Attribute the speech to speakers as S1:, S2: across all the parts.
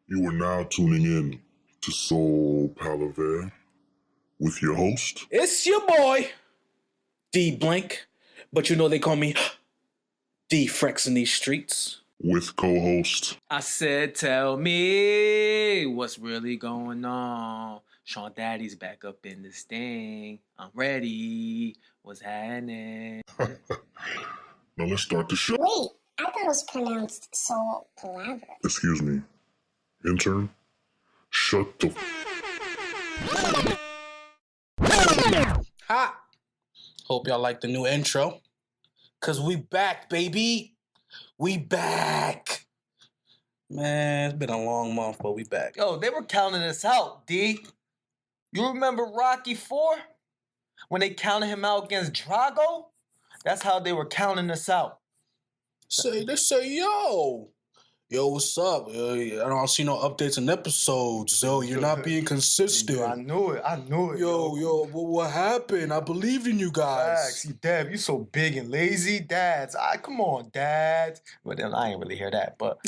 S1: You are now tuning in to Soul Palaver with your host.
S2: It's your boy, D Blank, but you know they call me D Frex in these streets.
S1: With co-host.
S2: I said, tell me what's really going on. Sean Daddy's back up in this thing. I'm ready. What's happening?
S1: Now let's start the show.
S3: Wait, I thought it was pronounced Soul Palaver.
S1: Excuse me. Intern? Shut the
S2: Ha! Hope y'all like the new intro. Cause we back, baby. We back. Man, it's been a long month, but we back.
S4: Yo, they were counting us out, D. You remember Rocky 4? When they counted him out against Drago? That's how they were counting us out.
S2: They say, yo, what's up? I don't see no updates and episodes. Yo, you're not being consistent.
S4: I knew it.
S2: Yo, what happened? I believed in you guys.
S4: Facts. See, Dad, you so big and lazy. Dads, come on, Dad. But then I ain't really hear that, but...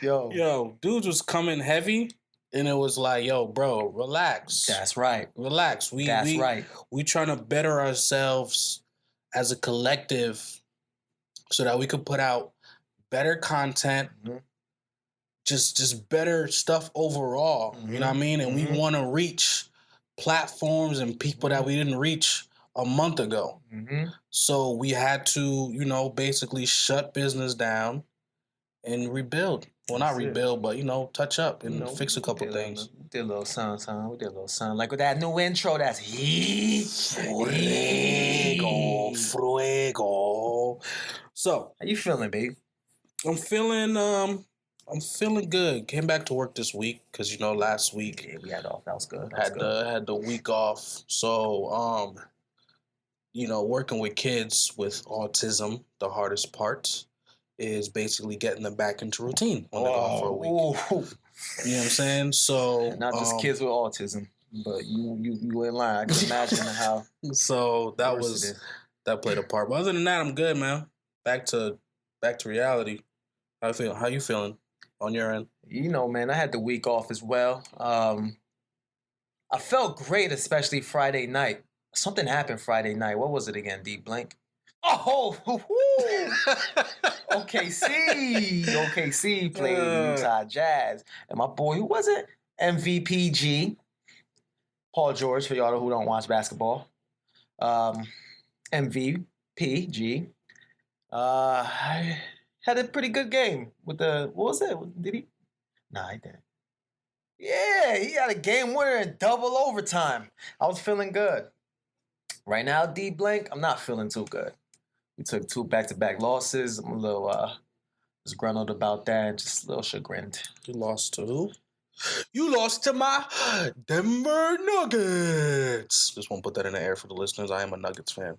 S2: Yo, dudes was coming heavy, and it was like, yo, bro, relax.
S4: That's right.
S2: Relax. We trying to better ourselves as a collective so that we could put out better content, just better stuff overall. You know what I mean? And we want to reach platforms and people that we didn't reach a month ago. So we had to, basically shut business down and rebuild. Well, not rebuild, but, touch up and fix a couple things.
S4: We did a little something. We did a little something. Like with that new intro, that's
S2: Fuego. So,
S4: how you feeling, babe?
S2: I'm feeling good. Came back to work this week because last week
S4: we had off. That was good.
S2: Had the week off. So working with kids with autism, the hardest part is basically getting them back into routine when they're gone for a week. You know what I'm saying? So
S4: not just kids with autism, but you in line. I can imagine how.
S2: So that played a part. But other than that, I'm good, man. Back to reality. How you feeling on your end?
S4: Man, I had the week off as well. I felt great, especially Friday night. Something happened Friday night. What was it again, D Blank? Oh, OKC played Utah Jazz. And my boy, who was it? MVPG. Paul George, for y'all who don't watch basketball. MVPG. Had a pretty good game with what was it? Did he? Nah, he didn't. Yeah, he had a game winner in double overtime. I was feeling good. Right now, D Blank, I'm not feeling too good. We took 2 back-to-back losses. I'm a little disgruntled about that, just a little chagrined.
S2: You lost to who? You lost to my Denver Nuggets. Just want to put that in the air for the listeners. I am a Nuggets fan.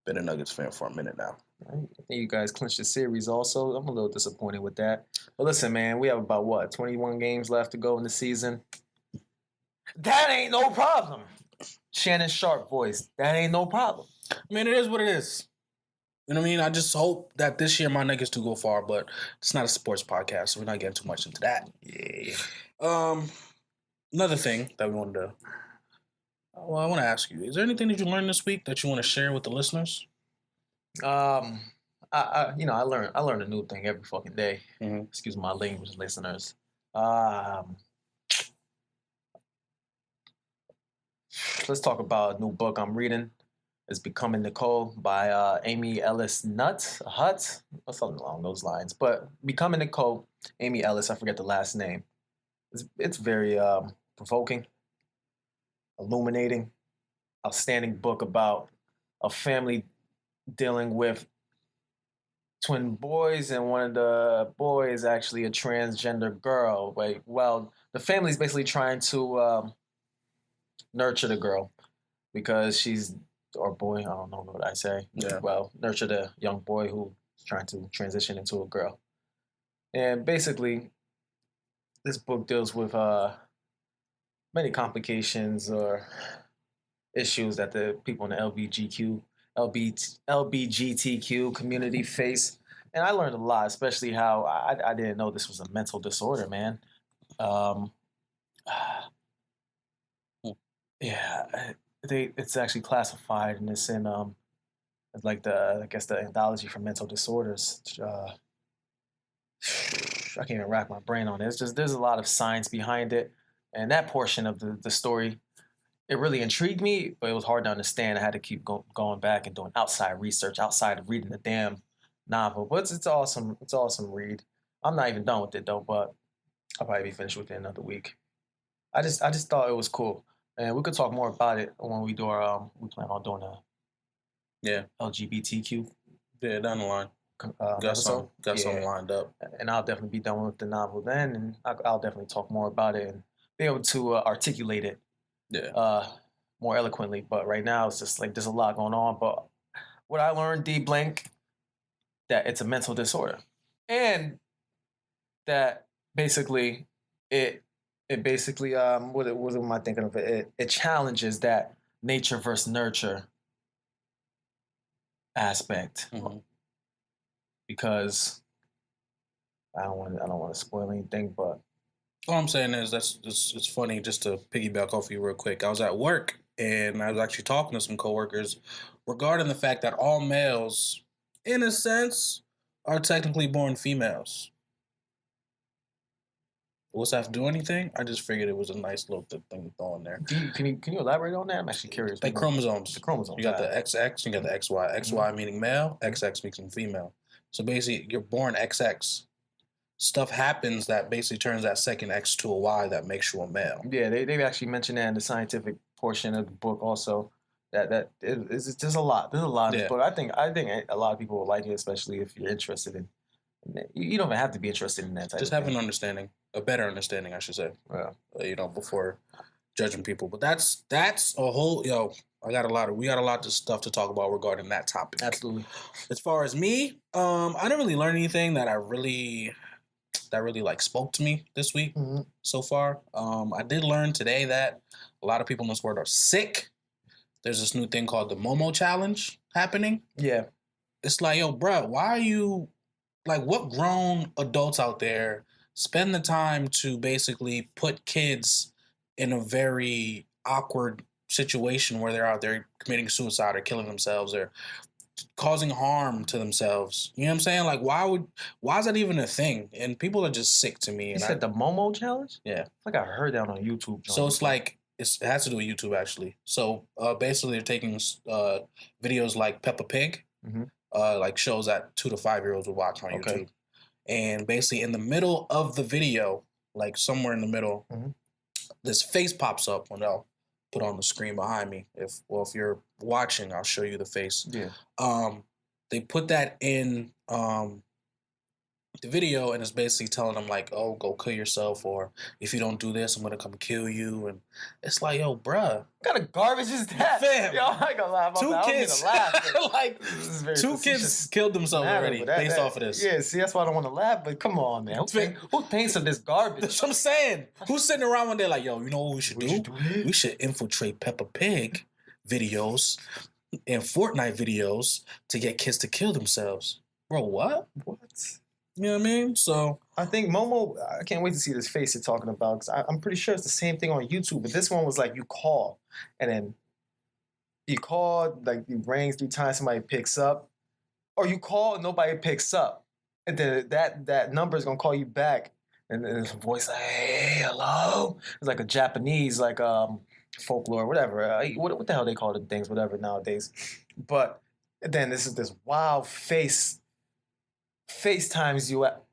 S2: Been a Nuggets fan for a minute now.
S4: I think you guys clinched the series also. I'm a little disappointed with that. But listen, man, we have about, 21 games left to go in the season. That ain't no problem. Shannon Sharp voice. That ain't no problem.
S2: I mean, it is what it is. You know what I mean? I just hope that this year my Nuggets do go far, but it's not a sports podcast, so we're not getting too much into that.
S4: Yeah.
S2: Another thing that we wanted to... Well, I want to ask you, is there anything that you learned this week that you want to share with the listeners?
S4: I learned a new thing every fucking day.
S2: Mm-hmm.
S4: Excuse my language, listeners. Let's talk about a new book I'm reading. It's Becoming Nicole by Amy Ellis Hutt, or something along those lines. But Becoming Nicole, Amy Ellis, I forget the last name. It's very provoking, illuminating, outstanding book about a family dealing with twin boys, and one of the boys actually a transgender girl. Well, the family's basically trying to nurture the girl because she's, or boy, I don't know what I say.
S2: Yeah.
S4: Well, nurture the young boy who's trying to transition into a girl. And basically, this book deals with many complications or issues that the people in the LGBTQ community face And I learned a lot, especially how I didn't know this was a mental disorder, man. Um, yeah, it's actually classified, and it's in like I guess the anthology for mental disorders. I can't even rack my brain on it. It's just there's a lot of science behind it, and that portion of the story, it really intrigued me, but it was hard to understand. I had to keep going back and doing outside research outside of reading the damn novel. But it's awesome. It's an awesome read. I'm not even done with it though, but I'll probably be finished within another week. I just thought it was cool, and we could talk more about it when we do our we plan on doing a LGBTQ
S2: down the line. Got something lined up,
S4: and I'll definitely be done with the novel then, and I'll definitely talk more about it and be able to articulate it more eloquently. But right now it's just like there's a lot going on. But what I learned, D blank, that it's a mental disorder, and that basically it basically what am I thinking of it challenges that nature versus nurture aspect. Because I don't want to spoil anything, but
S2: all I'm saying is it's funny, just to piggyback off you real quick. I was at work and I was actually talking to some coworkers regarding the fact that all males, in a sense, are technically born females. What's that have to do anything? I just figured it was a nice little thing to throw in there.
S4: Can you elaborate on that? I'm actually curious.
S2: Like chromosomes.
S4: The chromosomes.
S2: You got the XX, you got the XY. XY meaning male, XX meaning female. So basically, you're born XX. Stuff happens that basically turns that second X to a Y that makes you a male.
S4: Yeah, they actually mentioned that in the scientific portion of the book also. There's a lot. There's a lot of book. I think a lot of people will like it, especially if you're interested in. You don't even have to be interested in that type.
S2: Just
S4: of
S2: have
S4: thing.
S2: an understanding, a better understanding, I should say.
S4: Yeah.
S2: Before judging people. But that's a whole we got a lot of stuff to talk about regarding that topic.
S4: Absolutely.
S2: As far as me, I didn't really learn anything that really like spoke to me this week so far. I did learn today that a lot of people in this world are sick. There's this new thing called the Momo Challenge happening.
S4: Yeah.
S2: It's like, yo, bruh, why are you like, what grown adults out there spend the time to basically put kids in a very awkward situation where they're out there committing suicide or killing themselves or causing harm to themselves? You know what I'm saying? Like, why is that even a thing? And people are just sick to me.
S4: You said the Momo Challenge?
S2: Yeah.
S4: I think I heard that on YouTube.
S2: So it's like, it has to do with YouTube, actually. So basically they're taking videos like Peppa Pig, like shows that 2 to 5 year olds would watch on YouTube. And basically in the middle of the video, like somewhere in the middle, this face pops up when they'll put on the screen behind me. If you're watching, I'll show you the face.
S4: Yeah.
S2: They put that in the video, and it's basically telling them like, oh, go kill yourself, or if you don't do this, I'm gonna come kill you. And it's like, yo, bruh,
S4: what kind of garbage is that?
S2: Fam,
S4: yo, I ain't gonna laugh.
S2: Two kids, like two kids killed themselves already based off of this.
S4: Yeah, see, that's why I don't want to laugh. But come on, man, who thinks of this garbage?
S2: That's what I'm saying. Who's sitting around one day like, yo, you know what we should do? We should infiltrate Peppa Pig videos and Fortnite videos to get kids to kill themselves. Bro, what? You know what I mean? So
S4: I think Momo, I can't wait to see this face you're talking about, because I'm pretty sure it's the same thing on YouTube. But this one was like you call, and then you call, like you ring 3 times, somebody picks up, or you call and nobody picks up, and then that number is gonna call you back, and then there's a voice like, hey, hello. It's like a Japanese folklore, whatever. What the hell they call the things, whatever nowadays. But then this wild FaceTimes you at.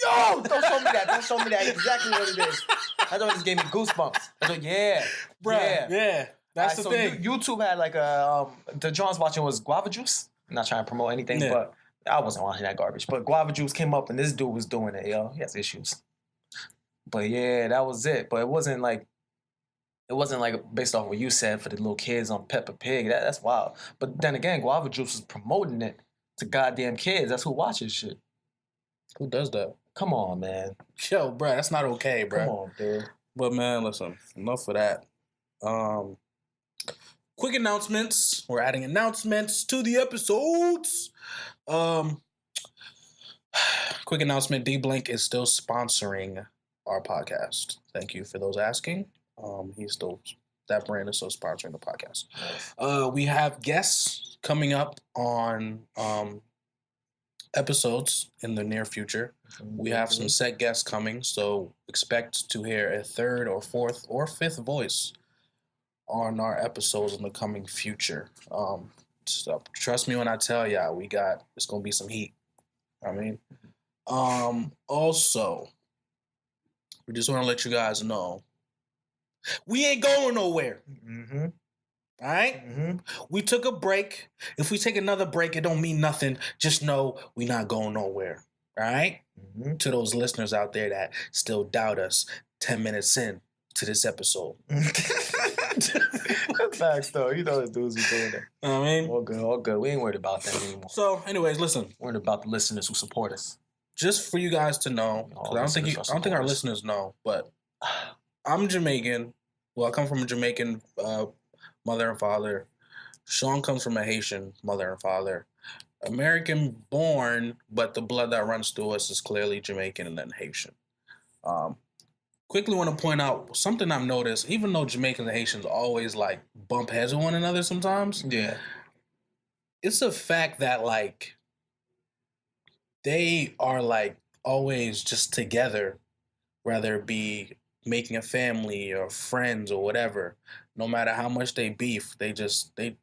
S4: Yo, don't show me that. Don't show me that. Exactly what it is. I thought it just gave me goosebumps. I thought,
S2: yeah. That's the thing.
S4: YouTube had like the John's watching was Guava Juice. I'm not trying to promote anything, but I wasn't watching that garbage. But Guava Juice came up and this dude was doing it, yo. He has issues. But yeah, that was it. But it wasn't like based off what you said for the little kids on Peppa Pig. That's wild. But then again, Guava Juice was promoting it to goddamn kids. That's who watches shit.
S2: Who does that?
S4: Come on, man.
S2: Yo, bro, that's not okay, bro.
S4: Come on, dude.
S2: But man, listen, enough of that. Quick announcements. We're adding announcements to the episodes. Quick announcement: D Blink is still sponsoring our podcast. Thank you for those asking. That brand is still sponsoring the podcast.
S4: Nice.
S2: We have guests coming up on episodes in the near future. We have some set guests coming, so expect to hear a third or fourth or fifth voice on our episodes in the coming future. So trust me when I tell y'all, it's gonna be some heat. I mean, also, we just want to let you guys know we ain't going nowhere.
S4: Mm-hmm.
S2: All right?
S4: Mm-hmm.
S2: We took a break. If we take another break, it don't mean nothing. Just know we not going nowhere. All right?
S4: Mm-hmm.
S2: To those listeners out there that still doubt us 10 minutes in to this episode.
S4: Facts, though. You know the dudes who doing it.
S2: I mean,
S4: All good, all good. We ain't worried about that anymore.
S2: So, anyways, listen.
S4: We're worried about the listeners who support us.
S2: Just for you guys to know, because I don't think our listeners know, but I'm Jamaican. Well, I come from a Jamaican mother and father. Sean comes from a Haitian mother and father. American born, but the blood that runs through us is clearly Jamaican and then Haitian. Quickly want to point out something I've noticed, even though Jamaicans and Haitians always like bump heads with one another sometimes.
S4: Yeah.
S2: It's a fact that like they are like always just together, whether it be making a family or friends or whatever. No matter how much they beef, they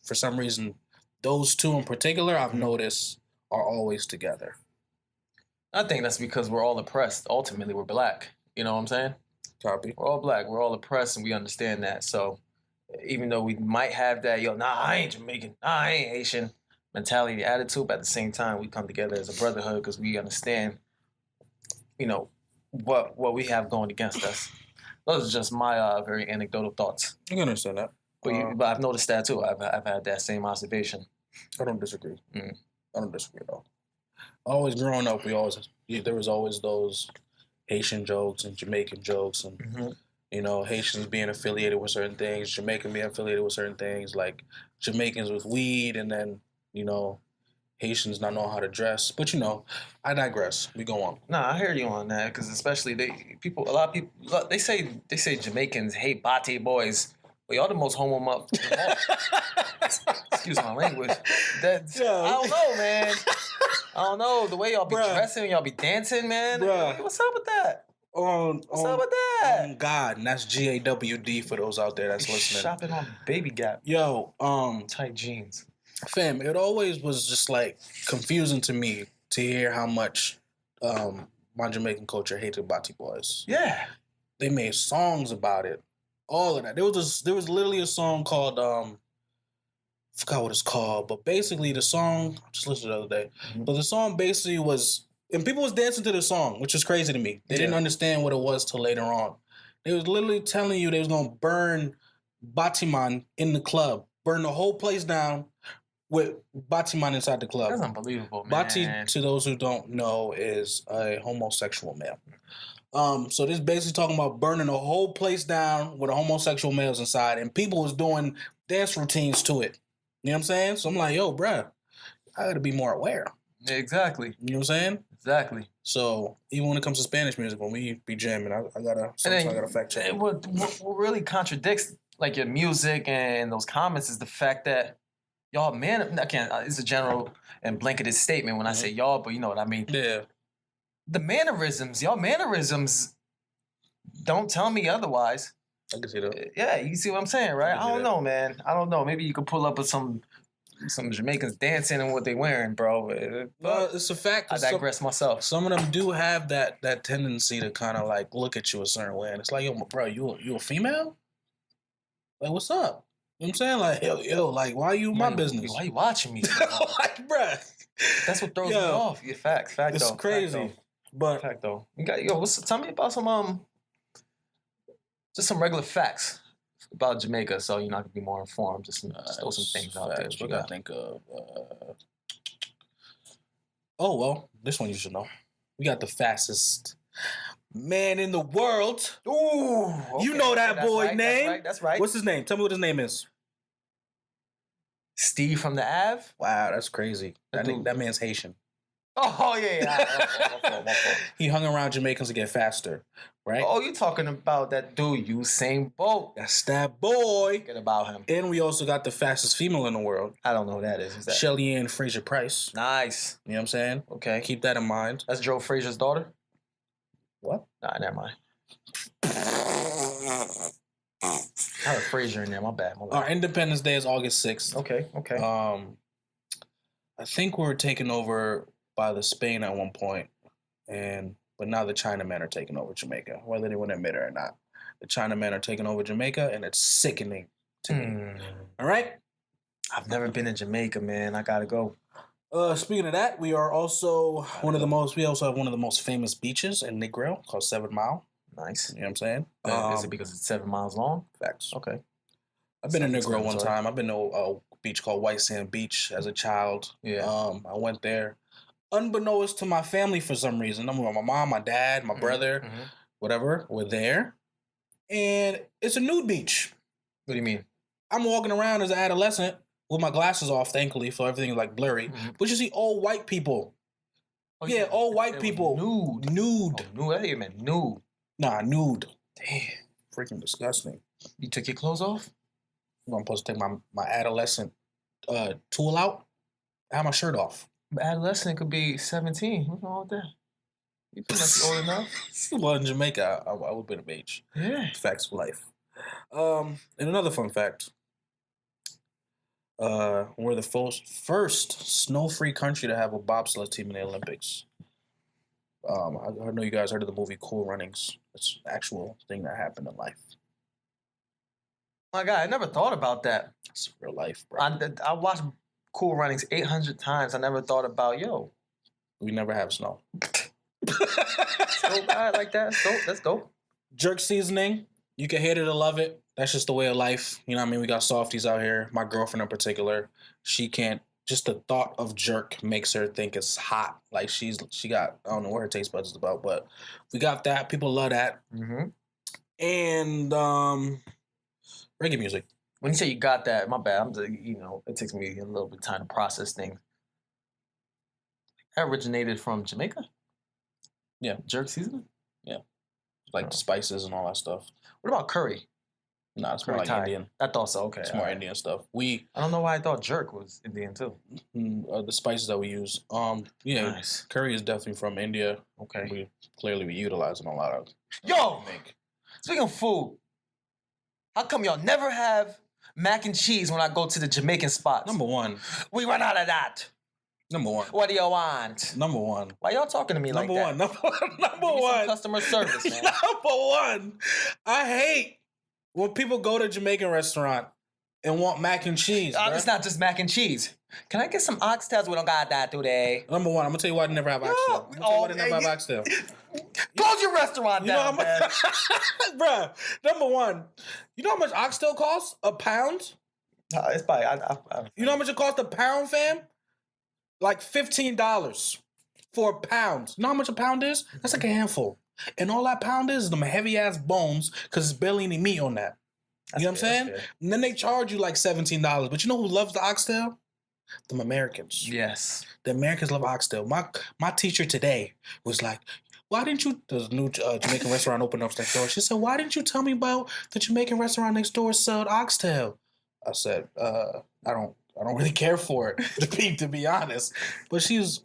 S2: for some reason, those two in particular I've noticed are always together.
S4: I think that's because we're all oppressed. Ultimately, we're black. You know what I'm saying?
S2: Copy.
S4: We're all black. We're all oppressed, and we understand that. So even though we might have that, I ain't Jamaican, I ain't Haitian mentality, attitude, but at the same time, we come together as a brotherhood because we understand, what we have going against us. Those are just my very anecdotal thoughts.
S2: I can understand that.
S4: But I've noticed that too. I've had that same observation.
S2: I don't disagree.
S4: Mm.
S2: I don't disagree at all. Always growing up, there was always those Haitian jokes and Jamaican jokes and Haitians being affiliated with certain things, Jamaican being affiliated with certain things, like Jamaicans with weed, and then Haitians not knowing how to dress. But I digress. We go on.
S4: Nah, I hear you on that because especially a lot of people they say Jamaicans hate Bate boys. Well, y'all the most homo up. Excuse my language. I don't know, man. I don't know the way y'all be dressing, y'all be dancing, man. What's up with that? What's up with that?
S2: Oh God, and that's GAWD for those out there that's listening.
S4: Shopping on Baby Gap.
S2: Tight
S4: jeans.
S2: Fam, it always was just like confusing to me to hear how much my Jamaican culture hated Bati boys.
S4: Yeah,
S2: they made songs about it. All of that. There was literally a song called I forgot what it's called, but basically the song I just listened to the other day. Mm-hmm. But the song basically was, and people was dancing to the song, which was crazy to me. They didn't understand what it was till later on. They was literally telling you they was gonna burn Batiman in the club, burn the whole place down with Batiman inside the club.
S4: That's unbelievable, man.
S2: Bati, to those who don't know, is a homosexual male. So this is basically talking about burning the whole place down with a homosexual males inside, and people was doing dance routines to it. You know what I'm saying? So I'm like, yo, bruh, I gotta be more aware.
S4: Exactly.
S2: You know what I'm saying?
S4: Exactly.
S2: So even when it comes to Spanish music, when we be jamming, I gotta fact check.
S4: What really contradicts like your music and those comments is the fact that y'all it's a general and blanketed statement when I say y'all, but you know what I mean.
S2: Yeah.
S4: Y'all mannerisms don't tell me otherwise.
S2: I can see that.
S4: Yeah, you see what I'm saying, right? I don't know, man. I don't know. Maybe you could pull up with some Jamaicans dancing and what they wearing, bro.
S2: Well, it's a fact.
S4: I digress myself.
S2: Some of them do have that tendency to kind of like look at you a certain way, and it's like, yo, bro, you a female? Like, what's up? You know what I'm saying? Like, yo, like, why are you in my business?
S4: Why you watching me?
S2: Like, bruh.
S4: That's what throws me off. Yeah, fact
S2: it's
S4: though.
S2: Crazy. Fact
S4: though. You got tell me about some just some regular facts about Jamaica, so you're not gonna be more informed. Just throw some things out there.
S2: What I think of? Oh well, this one you should know. We got the fastest man in the world.
S4: Ooh, okay.
S2: You know that boy name?
S4: That's right.
S2: What's his name? Tell me what his name is.
S4: Steve from the Ave.
S2: Wow, that's crazy. That man's Haitian.
S4: Oh, yeah. My fault.
S2: He hung around Jamaicans to get faster, right?
S4: Oh, you talking about that dude, Usain Bolt.
S2: That's that boy.
S4: Forget about him.
S2: And we also got the fastest female in the world.
S4: I don't know who that is. Who's that?
S2: Shelly Ann Fraser Price.
S4: Nice.
S2: You know what I'm saying?
S4: Okay.
S2: Keep that in mind.
S4: That's Joe Frazier's daughter?
S2: What?
S4: Nah, never mind. I have a Frazier in there. My bad.
S2: Our Independence Day is August 6th.
S4: Okay.
S2: I think we were taken over by the Spain at one point, but now the Chinamen are taking over Jamaica, whether they want to admit it or not. The Chinamen are taking over Jamaica, and it's sickening to me. All right?
S4: I've never been to Jamaica, man. I gotta go.
S2: Speaking of that, we are also we also have one of the most famous beaches in Negril called 7 Mile.
S4: Nice.
S2: You know what I'm saying?
S4: Is it because it's 7 miles long?
S2: Facts.
S4: Okay.
S2: I've been in Negril one time. I've been to a beach called White Sand Beach as a child.
S4: Yeah.
S2: I went there. Unbeknownst to my family for some reason. I'm with my mom, my dad, my brother, whatever. We're there. And it's a nude beach.
S4: What do you mean?
S2: I'm walking around as an adolescent with my glasses off, thankfully, so everything is like blurry. But you see all white people.
S4: Oh,
S2: yeah, all white people.
S4: Nude.
S2: Nude.
S4: Oh, nude. I thought you meant nude.
S2: Nah, nude.
S4: Damn.
S2: Freaking disgusting.
S4: You took your clothes off?
S2: I'm supposed to take my adolescent tool out. I have my shirt off.
S4: But adolescent could be 17. What's wrong with that? You feel like you're old enough?
S2: Well, in Jamaica, I would have been of age.
S4: Yeah.
S2: Facts for life. And another fun fact. We're the first snow-free country to have a bobsled team in the Olympics. I know you guys heard of the movie Cool Runnings. It's an actual thing that happened in life.
S4: My God, I never thought about that.
S2: It's real life, bro.
S4: I watched Cool Runnings 800 times. I never thought about,
S2: we never have snow.
S4: Dope, I like that. That's dope.
S2: Jerk seasoning. You can hate it or love it. That's just the way of life. You know what I mean? We got softies out here. My girlfriend in particular, she can't. Just the thought of jerk makes her think it's hot. Like she got, I don't know what her taste buds is about, but we got that. People love that. And reggae music.
S4: When you say you got that, my bad. It takes me a little bit of time to process things. That originated from Jamaica?
S2: Yeah.
S4: Jerk seasoning?
S2: Yeah. Like spices and all that stuff.
S4: What about curry?
S2: Nah, it's more like Indian.
S4: I thought so. Okay.
S2: It's more Indian stuff.
S4: I don't know why I thought jerk was Indian too.
S2: The spices that we use. Yeah, nice. Curry is definitely from India.
S4: Okay.
S2: We utilize it a lot of.
S4: Yo! Speaking of food, how come y'all never have mac and cheese when I go to the Jamaican spots?
S2: Number one.
S4: We run out of that.
S2: Number one.
S4: What do you want?
S2: Number one.
S4: Why y'all talking to me like that?
S2: Number one.
S4: Some customer service, man.
S2: Number one. I hate when people go to a Jamaican restaurant and want mac and cheese.
S4: It's not just mac and cheese. Can I get some oxtails? We don't got that today.
S2: Number one, I'm gonna tell you why I never have oxtail. Oxtail.
S4: Close your restaurant down, man.
S2: Bruh, number one, you know how much oxtail costs? A pound?
S4: It's probably.
S2: You know how much it costs a pound, fam? Like $15 for a pound. You know how much a pound is? That's like a handful. And all that pound is them heavy ass bones because it's barely any meat on that. You know what I'm saying? And then they charge you like $17. But you know who loves the oxtail? Them Americans.
S4: Yes.
S2: The Americans love oxtail. My teacher today was like, why didn't you, there's a new Jamaican restaurant opened up next door. She said, why didn't you tell me about the Jamaican restaurant next door sold oxtail? I said, I don't really care for it, to be honest. But she's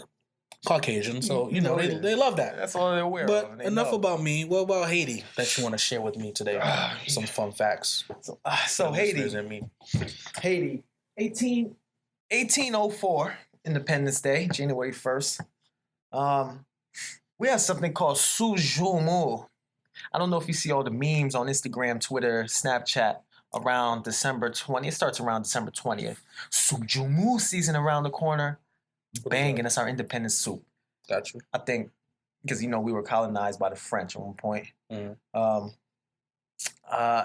S2: Caucasian, so, they love that.
S4: That's all they're aware
S2: of.
S4: But
S2: enough about me. What about Haiti that you want to share with me today? Some fun facts.
S4: So Haiti. Haiti. 1804, Independence Day, January 1st. We have something called Sujumu. I don't know if you see all the memes on Instagram, Twitter, Snapchat around December 20th. It starts around December 20th. Sujumu season around the corner. Banging, it's our independence soup.
S2: Got you.
S4: I think because we were colonized by the French at one point.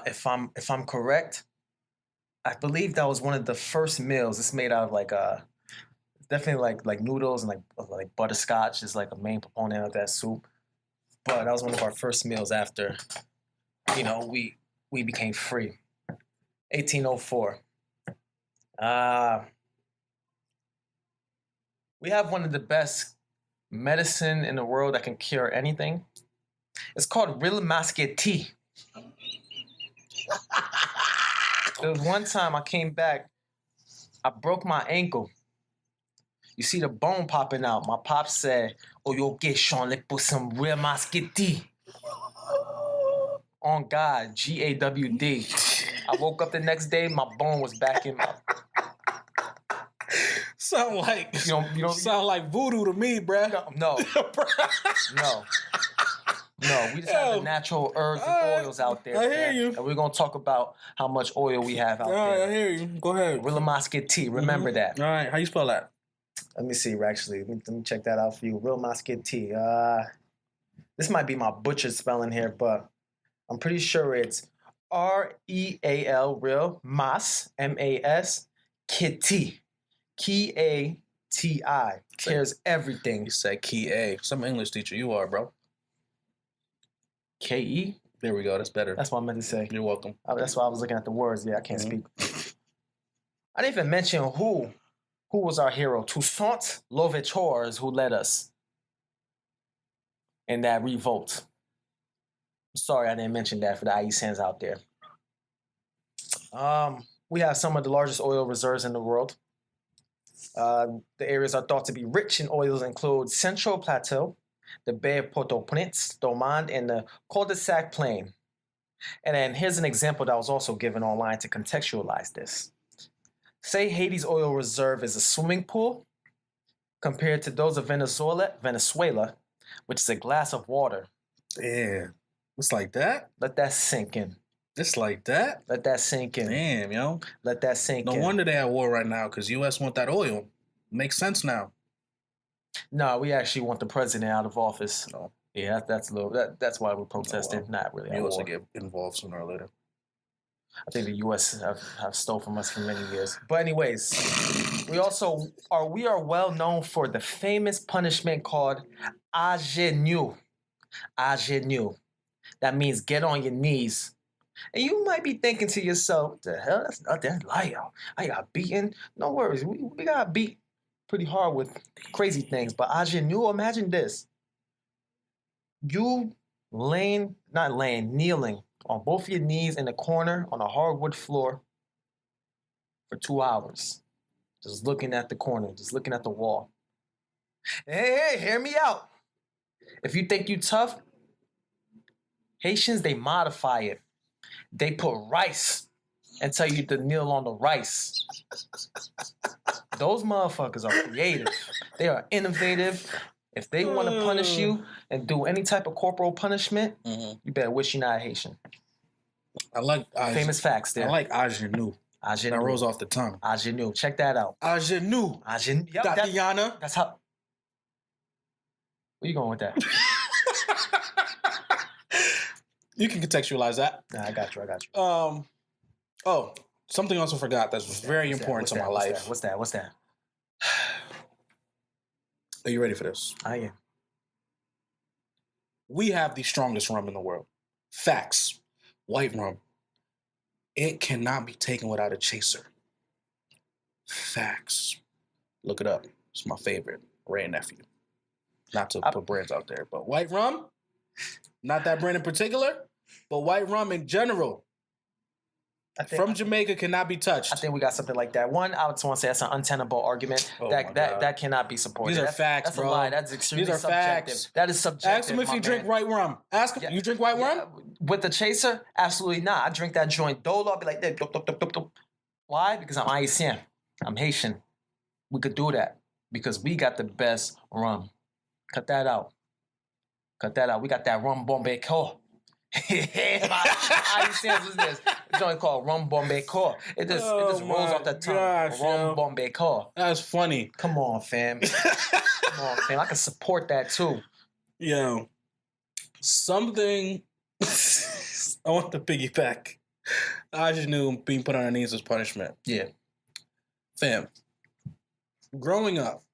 S4: If I'm correct, I believe that was one of the first meals. It's made out of definitely like noodles and like butterscotch is like a main proponent of that soup. But that was one of our first meals after we became free. 1804. We have one of the best medicine in the world that can cure anything. It's called real masque tea. There was one time I came back, I broke my ankle. You see the bone popping out. My pop said, "Oh, yo, get Sean, let's put some real masque tea." On God, GAWD. I woke up the next day, my bone was back in my.
S2: Sound like
S4: You don't
S2: sound like voodoo to me, bruh.
S4: No. No, we just have the natural herbs and oils out there.
S2: I hear you.
S4: And we're going to talk about how much oil we have out
S2: All right, I
S4: there.
S2: hear you. Go ahead.
S4: Real masque tea, remember that.
S2: All right, how you spell that?
S4: Let me see, actually. Let me check that out for you. Real masque tea. This might be my butchered spelling here, but I'm pretty sure it's REAL, real, mas, M-A-S, kitty. K-A-T-I. Cares everything.
S2: You said key A. Some English teacher you are, bro.
S4: K-E?
S2: There we go. That's better.
S4: That's what I meant to say.
S2: You're welcome.
S4: That's why I was looking at the words. Yeah, I can't speak. I didn't even mention who was our hero. Toussaint Louverture, who led us in that revolt. Sorry, I didn't mention that for the Haitians out there. We have some of the largest oil reserves in the world. The areas are thought to be rich in oils include Central Plateau, the Bay of Port-au-Prince, Domande, and the Cul-de-Sac Plain. And then here's an example that was also given online to contextualize this. Say Haiti's oil reserve is a swimming pool compared to those of Venezuela, which is a glass of water.
S2: Damn. It's like that?
S4: Let that sink in.
S2: It's like that?
S4: Let that sink in.
S2: Damn, yo.
S4: Let that sink in.
S2: No wonder they at war right now, because U.S. want that oil. Makes sense now.
S4: No, we actually want the president out of office.
S2: No.
S4: Yeah, that's why we're protesting.
S2: well,
S4: Not really.
S2: U.S. will get involved sooner or later.
S4: I think the U.S. have stole from us for many years. But anyways, we are well known for the famous punishment called agenu. Agenu. That means get on your knees. And you might be thinking to yourself, what the hell? That's liar. I got beaten. No worries. We got beat pretty hard with crazy things. But agenu, imagine this. You kneeling on both your knees in the corner on a hardwood floor for 2 hours. Just looking at the corner, just looking at the wall. Hey, hear me out. If you think you tough, Haitians, they modify it. They put rice and tell you to kneel on the rice. Those motherfuckers are creative. They are innovative. If they want to punish you and do any type of corporal punishment, you better wish you're not Haitian.
S2: I like
S4: famous facts there.
S2: I like agenu.
S4: Agenu.
S2: That rolls off the tongue.
S4: Agenu. Check that out.
S2: Agenu.
S4: Agenu. Yep,
S2: Tatiana.
S4: That's how. Where you going with that?
S2: You can contextualize that.
S4: Nah, I got you.
S2: Oh, something else I forgot that's very important to my life.
S4: What's that?
S2: Are you ready for this?
S4: I am.
S2: We have the strongest rum in the world. Facts. White rum. It cannot be taken without a chaser. Facts. Look it up. It's my favorite. Ray and Nephew. Not to put brands out there, but white rum, not that brand in particular, but white rum in general. From Jamaica cannot be touched.
S4: I think we got something like that. One, I just want to say that's an untenable argument. That cannot be supported.
S2: These are facts,
S4: that's
S2: bro.
S4: A lie. That's extremely
S2: These are
S4: subjective.
S2: facts.
S4: That is subjective.
S2: Ask him if he drink white rum. Ask him, you drink white rum?
S4: With the chaser? Absolutely not. I drink that joint dolo. I'll be like, dup, dup, dup, dup, dup. Why? Because I'm Haitian. I'm Haitian. We could do that because we got the best rum. Cut that out. We got that rum Bombay Core. Haitians is this. It's only called rum Bombay Core. It just rolls off the tongue. Rum Bombay Core.
S2: That's funny.
S4: Come on, fam. I can support that too.
S2: Yo, something I want to piggyback. I just knew being put on our knees was punishment.
S4: Yeah.
S2: Fam, growing up,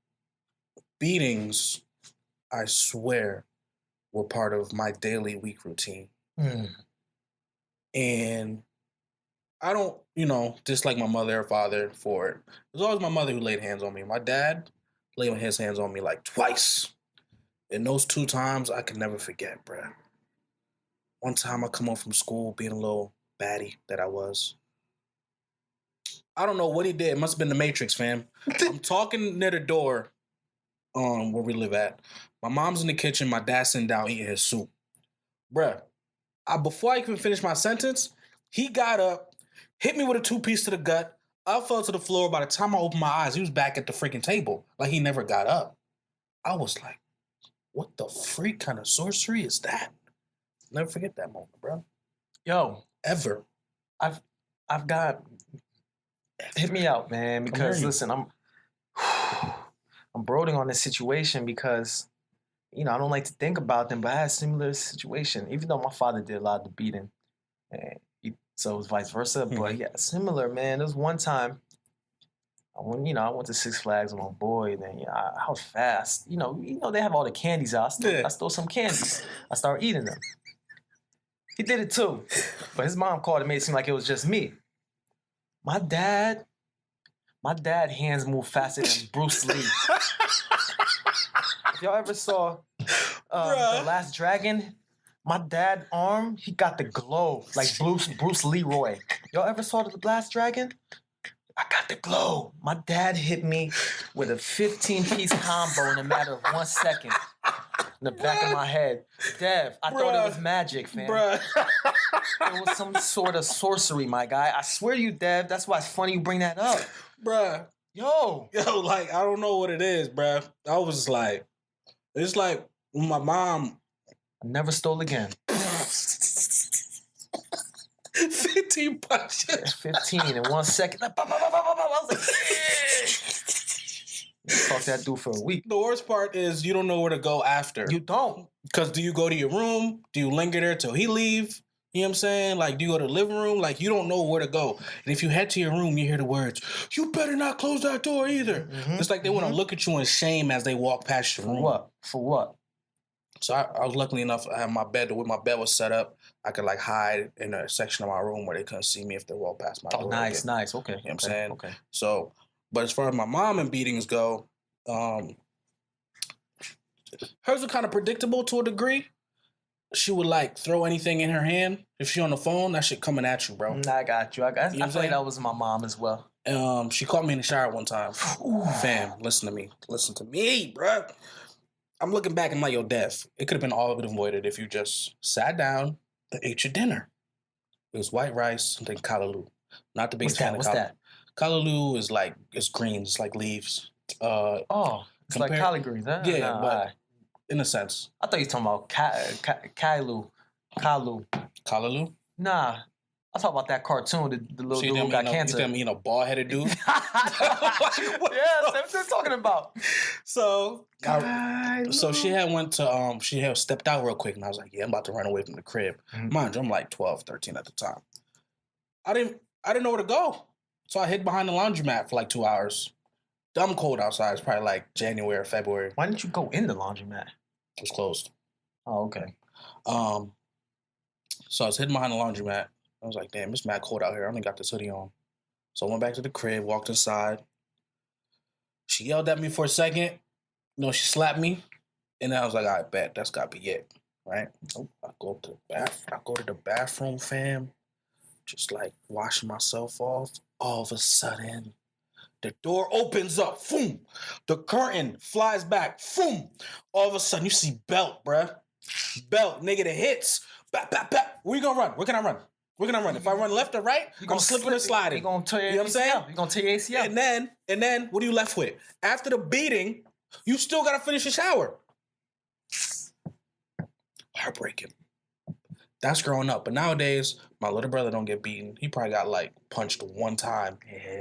S2: beatings, I swear, were part of my daily week routine. And I don't, dislike my mother or father for it. It was always my mother who laid hands on me. My dad laid his hands on me like twice. And those 2 times I can never forget, bruh. One time I come home from school being a little baddie that I was. I don't know what he did. It must have been the Matrix, fam. I'm talking near the door where we live at. My mom's in the kitchen. My dad's sitting down eating his soup. Bruh, before I even finished my sentence, he got up, hit me with a 2-piece to the gut. I fell to the floor. By the time I opened my eyes, he was back at the freaking table. Like he never got up. I was like, what the freak kind of sorcery is that? Never forget that moment, bro.
S4: Yo,
S2: Ever.
S4: I've got hit me out, man, because listen, I'm brooding on this situation because I don't like to think about them, but I had a similar situation. Even though my father did a lot of the beating, and so it was vice versa. But yeah, similar, man. There was one time when I went to Six Flags with my boy, and then I was fast. They have all the candies out. I stole some candies. I started eating them. He did it too, but his mom called and made it seem like it was just me. My dad hands move faster than Bruce Lee. If y'all ever saw The Last Dragon, my dad arm, he got the glow like Bruce Leroy. Y'all ever saw The Last Dragon? I got the glow. My dad hit me with a 15-piece combo in a matter of 1 second. In the back of my head. Dev, I thought it was magic, fam. It was some sort of sorcery, my guy. I swear to you, Dev, that's why it's funny you bring that up.
S2: Bruh.
S4: Yo,
S2: like, I don't know what it is, bruh. I was like, it's like when my mom...
S4: I never stole again.
S2: 15 punches.
S4: Yeah, 15 in 1 second. I was like, talk to that dude for a week.
S2: The worst part is you don't know where to go after.
S4: You don't.
S2: Because do you go to your room? Do you linger there till he leave? You know what I'm saying? Like, do you go to the living room? Like, you don't know where to go. And if you head to your room, you hear the words, you better not close that door either. Mm-hmm. It's like they want to look at you in shame as they walk past your room.
S4: For what?
S2: So I was lucky enough, I had my bed, the way my bed was set up, I could like hide in a section of my room where they couldn't see me if they walked past my door.
S4: Oh, nice. Okay.
S2: You know what I'm saying?
S4: Okay.
S2: So, but as far as my mom and beatings go, hers were kind of predictable to a degree. She would like throw anything in her hand. If she on the phone, that shit coming at you, bro.
S4: I got you. I feel like that was my mom as well.
S2: She caught me in the shower one time. Ooh. Fam, listen to me. Listen to me, bro. I'm looking back and I'm like, yo, Dev, it could have been all been avoided if you just sat down and ate your dinner. It was white rice and then callaloo. Not the biggest fan of callaloo. What's that? Callaloo is like, it's green. It's like leaves.
S4: It's like collard greens, huh?
S2: Yeah, but in a sense.
S4: I thought you were talking about
S2: Callaloo?
S4: Nah. I talk about that cartoon, the little dude who got cancer.
S2: You mean a bald-headed dude?
S4: Yeah, that's what I'm talking about.
S2: So she had stepped out real quick, and I was like, yeah, I'm about to run away from the crib. Mm-hmm. Mind you, I'm like 12, 13 at the time. I didn't know where to go. So I hid behind the laundromat for like 2 hours. Dumb cold outside. It's probably like January or February.
S4: Why didn't you go in the laundromat?
S2: It was closed.
S4: Oh, okay.
S2: So I was hidden behind the laundromat. I was like, damn, it's mad cold out here. I only got this hoodie on. So I went back to the crib, walked inside. She yelled at me for a second. She slapped me. And then I was like, I bet that's got to be it. Right? I go to the bathroom, fam. Just like washing myself off. All of a sudden, the door opens up. Boom. The curtain flies back. Boom. All of a sudden, you see belt, bruh. Belt, nigga, the hits. Bap, bap, bap. Where you gonna run? Where can I run? If I run left or right, I'm slipping and sliding.
S4: You're gonna tear your ACL. You're gonna tear your ACL.
S2: And then, what are you left with? After the beating, you still gotta finish the shower. Heartbreaking. That's growing up. But nowadays, my little brother don't get beaten. He probably got like punched one time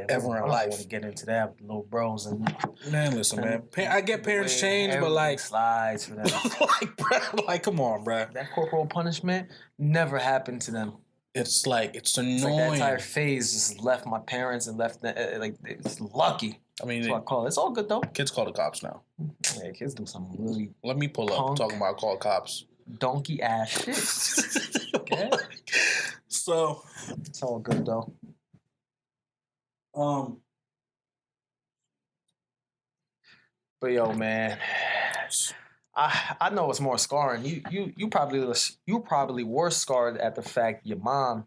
S2: ever in life. I don't want
S4: to get into that with little bros and
S2: man. Listen, man. I get parents change, but like
S4: slides for them.
S2: like, come on, bro.
S4: That corporal punishment never happened to them.
S2: It's like it's annoying. It's like
S4: that entire phase just left my parents and left like it's lucky.
S2: I mean,
S4: that's what I call it. It's all good though.
S2: Kids call the cops now.
S4: Yeah, kids do something really.
S2: Let me pull up talking about call cops.
S4: Donkey ass shit. Okay.
S2: So
S4: it's all good though. But yo, man, I know it's more scarring. You probably were scarred at the fact your mom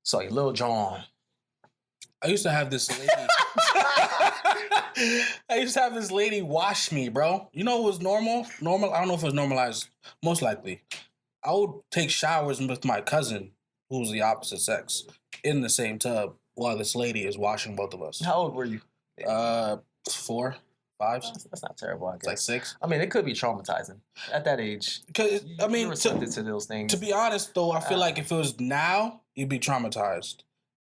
S4: saw your little John.
S2: I used to have this lady. I used to have this lady wash me, bro. You know what was normal? Normal. I don't know if it was normalized. Most likely, I would take showers with my cousin, who's the opposite sex, in the same tub while this lady is washing both of us.
S4: How old were you?
S2: 4, 5.
S4: That's not terrible. I guess.
S2: It's like 6.
S4: I mean, it could be traumatizing at that age.
S2: Because I mean,
S4: you're receptive to those things.
S2: To be honest, though, I feel like if it was now, you'd be traumatized.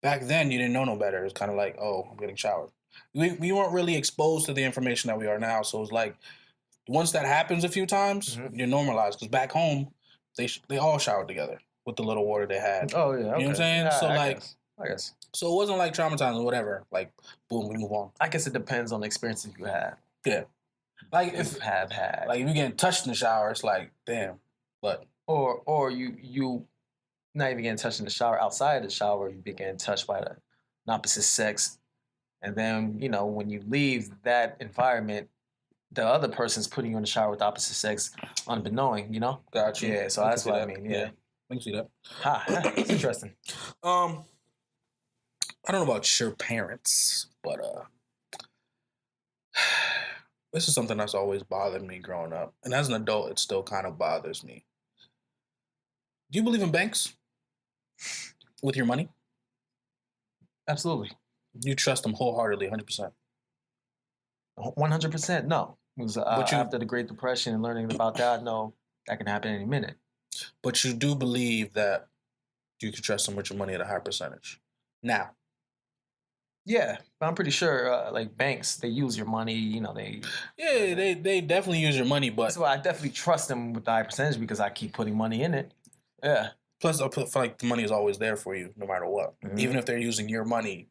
S2: Back then, you didn't know no better. It's kind of like, oh, I'm getting showered. We weren't really exposed to the information that we are now. So it's like, once that happens a few times, you're normalized. Because back home, they all showered together with the little water they had.
S4: Oh, yeah. Okay.
S2: You know what I'm saying?
S4: Yeah,
S2: So,
S4: I guess.
S2: So it wasn't like traumatizing or whatever. Like, boom, we move on.
S4: I guess it depends on the experiences you have.
S2: Yeah. Like, if
S4: you have had.
S2: Like, if you're getting touched in the shower, it's like, damn. But.
S4: Or you not even getting touched in the shower. Outside of the shower, you be getting touched by an opposite sex. And then, you know, when you leave that environment, the other person's putting you in the shower with the opposite sex unbeknowing, you know?
S2: Gotcha.
S4: Yeah, so that's what I mean, yeah.
S2: I can see that.
S4: It's interesting.
S2: I don't know about your parents, but this is something that's always bothered me growing up. And as an adult, it still kind of bothers me. Do you believe in banks? With your money?
S4: Absolutely.
S2: You trust them wholeheartedly, 100%?
S4: 100%, no. Because after the Great Depression and learning about that, no, that can happen any minute.
S2: But you do believe that you can trust them with your money at a higher percentage. Now.
S4: Yeah, but I'm pretty sure, like banks, they use your money. You know,
S2: Yeah, they definitely use your money, but
S4: so I definitely trust them with the high percentage because I keep putting money in it. Yeah.
S2: Plus, I feel like the money is always there for you, no matter what. Mm-hmm. Even if they're using your money,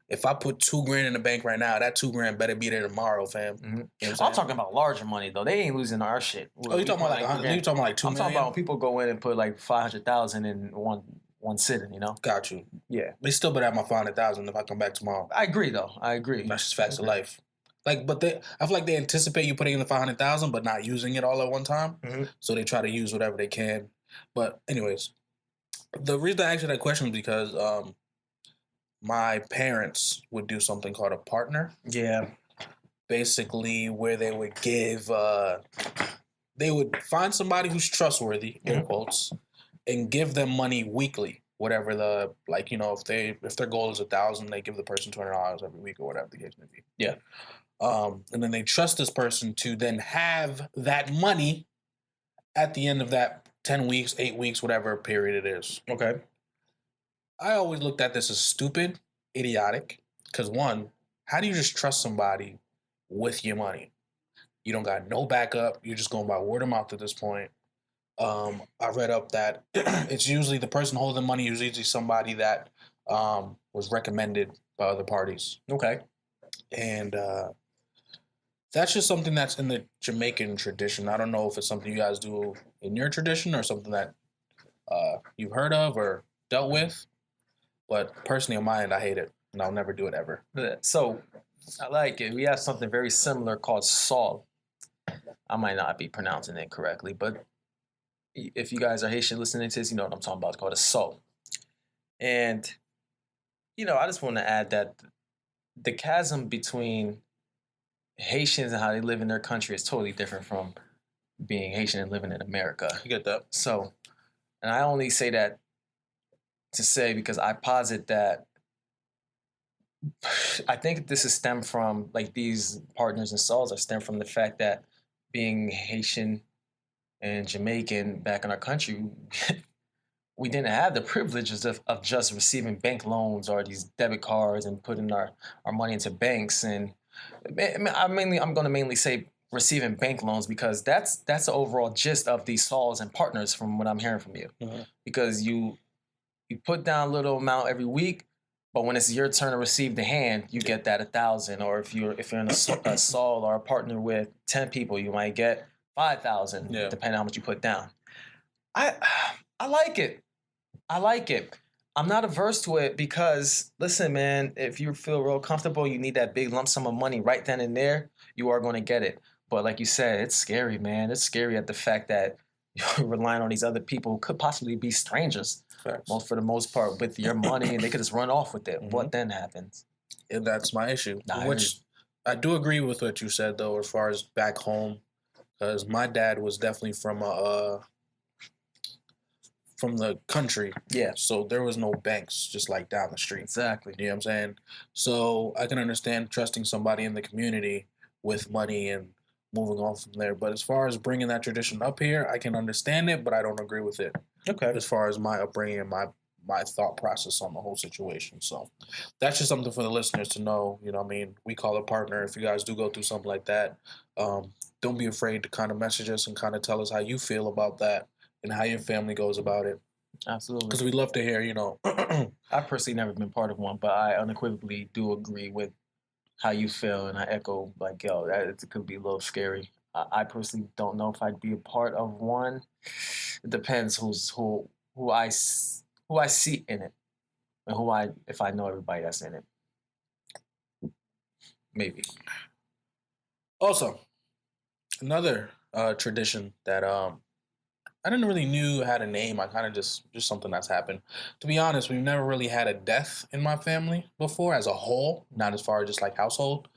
S2: if I put $2,000 in the bank right now, that $2,000 better be there tomorrow, fam. Mm-hmm. You know
S4: I'm talking about larger money though. They ain't losing our shit.
S2: Oh, you talking about like $2 million?
S4: I'm talking about when people go in and put like $500,000 in one sitting. You know?
S2: Got you.
S4: Yeah.
S2: They still better have my $500,000 if I come back tomorrow.
S4: I agree, though. I agree.
S2: That's just facts of life. Like, but I feel like they anticipate you putting in the $500,000, but not using it all at one time. Mm-hmm. So they try to use whatever they can. But anyways, the reason I asked you that question is because my parents would do something called a partner.
S4: Yeah.
S2: Basically, where they would give, they would find somebody who's trustworthy, in quotes, and give them money weekly. Whatever the, like, you know, if their goal is $1,000, they give the person $200 every week or whatever the case may be.
S4: Yeah.
S2: And then they trust this person to then have that money at the end of that 10 weeks, 8 weeks, whatever period it is.
S4: Okay.
S2: I always looked at this as stupid, idiotic, because one, how do you just trust somebody with your money? You don't got no backup. You're just going by word of mouth at this point. I read up that it's usually the person holding money is usually somebody that was recommended by other parties.
S4: Okay.
S2: And that's just something that's in the Jamaican tradition. I don't know if it's something you guys do in your tradition or something that you've heard of or dealt with. But personally, on my end, I hate it. And I'll never do it ever.
S4: So, I like it. We have something very similar called Saul. I might not be pronouncing it correctly, but if you guys are Haitian listening to this, you know what I'm talking about. It's called a Saul. And, you know, I just want to add that the chasm between Haitians and how they live in their country is totally different from being Haitian and living in America.
S2: You get that?
S4: So, and I only say that to say because I posit that I think this is stemmed from, like, these partners and souls are stemmed from the fact that being Haitian and Jamaican back in our country, we didn't have the privileges of just receiving bank loans or these debit cards and putting our money into banks. And I'm going to mainly say receiving bank loans because that's the overall gist of these souls and partners from what I'm hearing from you. Mm-hmm. Because you put down a little amount every week, but when it's your turn to receive the hand, you get that 1,000. Or if you're in a soul or a partner with 10 people, you might get 5,000, depending on how much you put down. I like it. I like it. I'm not averse to it because, listen, man, if you feel real comfortable, you need that big lump sum of money right then and there, you are going to get it. But like you said, it's scary, man. It's scary at the fact that you're relying on these other people who could possibly be strangers, for the most part, with your money, and they could just run off with it. What then happens?
S2: And that's my issue.
S4: Nah,
S2: Which I do agree with what you said, though, as far as back home, because my dad was definitely from the country.
S4: Yeah.
S2: So there was no banks just like down the street.
S4: Exactly.
S2: You know what I'm saying? So I can understand trusting somebody in the community with money and moving on from there. But as far as bringing that tradition up here, I can understand it, but I don't agree with it.
S4: Okay.
S2: As far as my upbringing and my thought process on the whole situation. So that's just something for the listeners to know. You know what I mean? We call a partner. If you guys do go through something like that, don't be afraid to kind of message us and kind of tell us how you feel about that and how your family goes about it.
S4: Absolutely.
S2: Because we'd love to hear, you know.
S4: I've personally never been part of one, but I unequivocally do agree with how you feel, and I echo, like, yo, it could be a little scary. I personally don't know if I'd be a part of one. It depends who I see in it, and if I know everybody that's in it. Maybe.
S2: Also, another tradition that I didn't really knew had a name. I kind of just something that's happened. To be honest, we've never really had a death in my family before as a whole, not as far as just like household.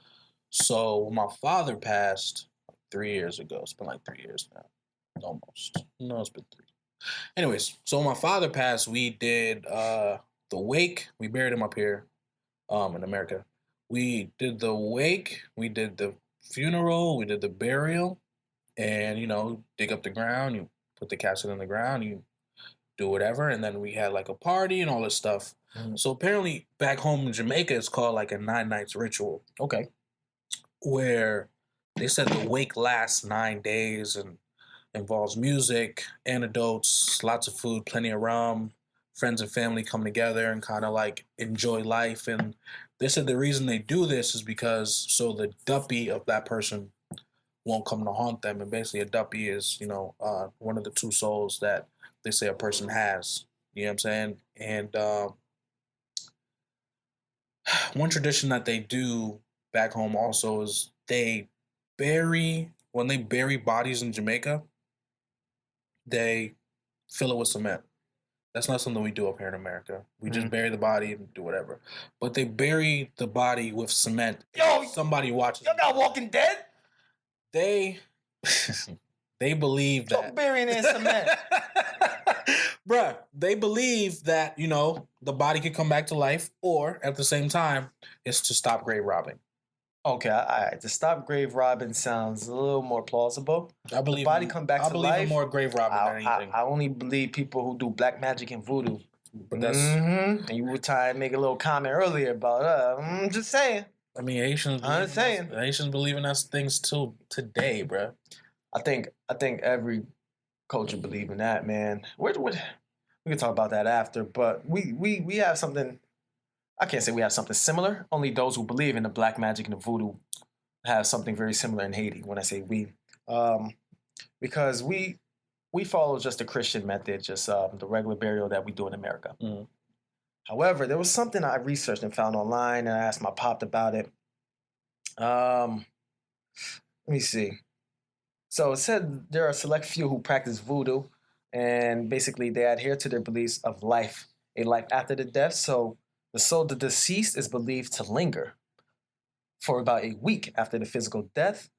S2: So when my father passed 3 years ago. It's been like 3 years now. Almost. No, it's been 3. Anyways, so when my father passed, we did the wake. We buried him up here in America. We did the wake, we did the funeral, we did the burial, and, you know, dig up the ground, you put the casket in the ground, you do whatever, and then we had like a party and all this stuff. So apparently back home in Jamaica, it's called like a 9 nights ritual.
S4: Okay.
S2: Where they said the wake lasts 9 days and involves music, anecdotes, lots of food, plenty of rum, friends and family come together and kind of like enjoy life. And they said the reason they do this is because so the duppy of that person won't come to haunt them. And basically a duppy is, you know, one of the 2 souls that they say a person has. You know what I'm saying? And one tradition that they do back home also is when they bury bodies in Jamaica, they fill it with cement. That's not something we do up here in America. We just bury the body and do whatever. But they bury the body with cement.
S4: Yo,
S2: somebody watches.
S4: You're not Walking Dead?
S2: They believe that.
S4: Don't bury it in cement.
S2: Bruh, they believe that, you know, the body could come back to life, or at the same time, it's to stop grave robbing.
S4: Okay, all right. To stop grave robbing sounds a little more plausible.
S2: I believe
S4: the body come back to life.
S2: I believe in more grave robbing than anything.
S4: I only believe people who do black magic and voodoo.
S2: But that's
S4: and you were trying to make a little comment earlier about I'm just saying.
S2: I mean, Haitians believe in us things till today, bruh.
S4: I think every culture believe in that, man. We can talk about that after, but we have something. I can't say we have something similar. Only those who believe in the black magic and the voodoo have something very similar in Haiti. When I say we, because we follow just the Christian method, just the regular burial that we do in America.
S2: Mm.
S4: However, there was something I researched and found online, and I asked my pop about it. Let me see. So it said there are a select few who practice voodoo, and basically they adhere to their beliefs of a life after the death. So the soul of the deceased is believed to linger for about a week after the physical death.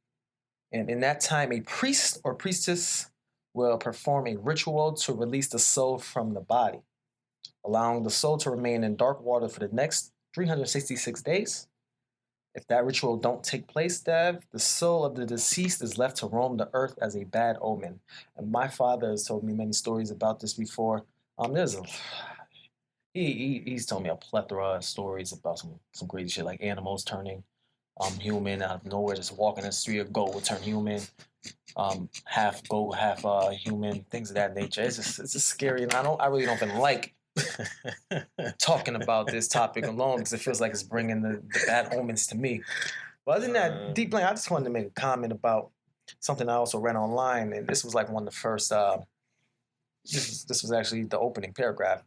S4: And in that time, a priest or priestess will perform a ritual to release the soul from the body, allowing the soul to remain in dark water for the next 366 days. If that ritual don't take place, Dev, the soul of the deceased is left to roam the earth as a bad omen. And my father has told me many stories about this before. He's told me a plethora of stories about some crazy shit, like animals turning human out of nowhere, just walking in the street. A goat will turn human, half goat, half human, things of that nature. It's just scary, and I really don't even like talking about this topic alone because it feels like it's bringing the bad omens to me. But other than that, deep blank, I just wanted to make a comment about something I also read online, and this was like one of the first. This was actually the opening paragraph.